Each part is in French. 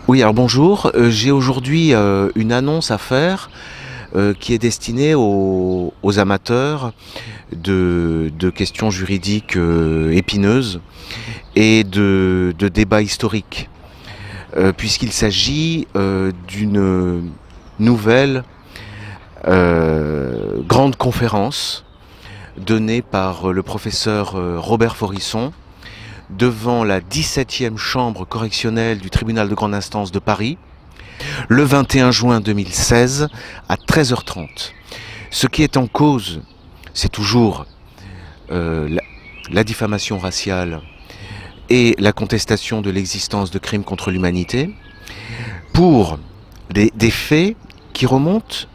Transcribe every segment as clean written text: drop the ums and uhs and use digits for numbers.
Oui, alors bonjour. J'ai aujourd'hui une annonce à faire qui est destinée aux amateurs de questions juridiques épineuses et de débats historiques, puisqu'il s'agit d'une nouvelle grande conférence donnée par le professeur Robert Forisson devant la 17e chambre correctionnelle du tribunal de grande instance de Paris, le 21 juin 2016 à 13h30. Ce qui est en cause, c'est toujours la diffamation raciale et la contestation de l'existence de crimes contre l'humanité pour des faits qui remontent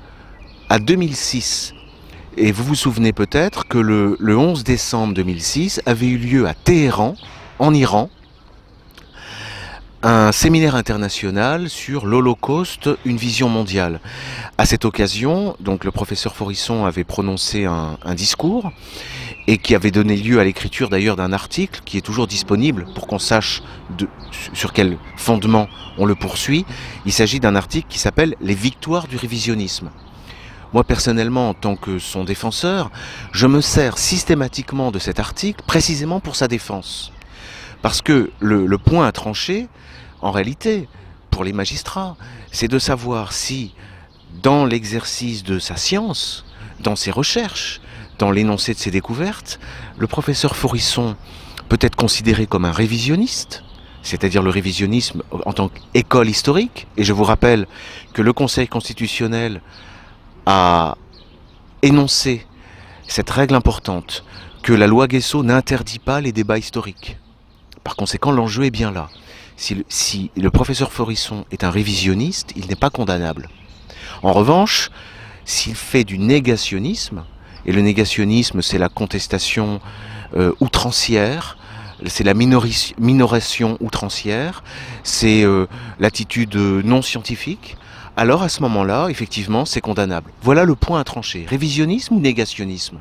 à 2006. Et vous vous souvenez peut-être que le 11 décembre 2006 avait eu lieu à Téhéran, en Iran, un séminaire international sur l'Holocauste, une vision mondiale. À cette occasion, donc le professeur Forisson avait prononcé un discours et qui avait donné lieu à l'écriture d'ailleurs d'un article qui est toujours disponible pour qu'on sache sur quel fondement on le poursuit. Il s'agit d'un article qui s'appelle « Les victoires du révisionnisme ». Moi personnellement, en tant que son défenseur, je me sers systématiquement de cet article précisément pour sa défense. Parce que le point à trancher, en réalité, pour les magistrats, c'est de savoir si, dans l'exercice de sa science, dans ses recherches, dans l'énoncé de ses découvertes, le professeur Forisson peut être considéré comme un révisionniste, c'est-à-dire le révisionnisme en tant qu'école historique. Et je vous rappelle que le Conseil constitutionnel a énoncé cette règle importante, que la loi Guessot n'interdit pas les débats historiques. Par conséquent, l'enjeu est bien là. Si le professeur Forisson est un révisionniste, il n'est pas condamnable. En revanche, s'il fait du négationnisme, et le négationnisme c'est la contestation outrancière, c'est la minoration outrancière, c'est l'attitude non scientifique, alors à ce moment-là, effectivement, c'est condamnable. Voilà le point à trancher. Révisionnisme ou négationnisme ?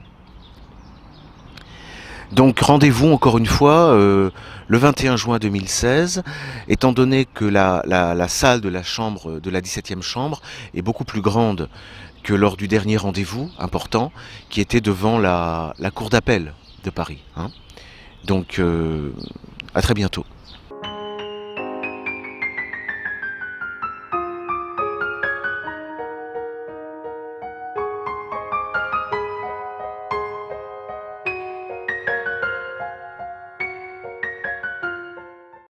Donc rendez-vous encore une fois le 21 juin 2016, étant donné que la salle de la chambre, de la 17e chambre, est beaucoup plus grande que lors du dernier rendez-vous important, qui était devant la cour d'appel de Paris. Donc à très bientôt.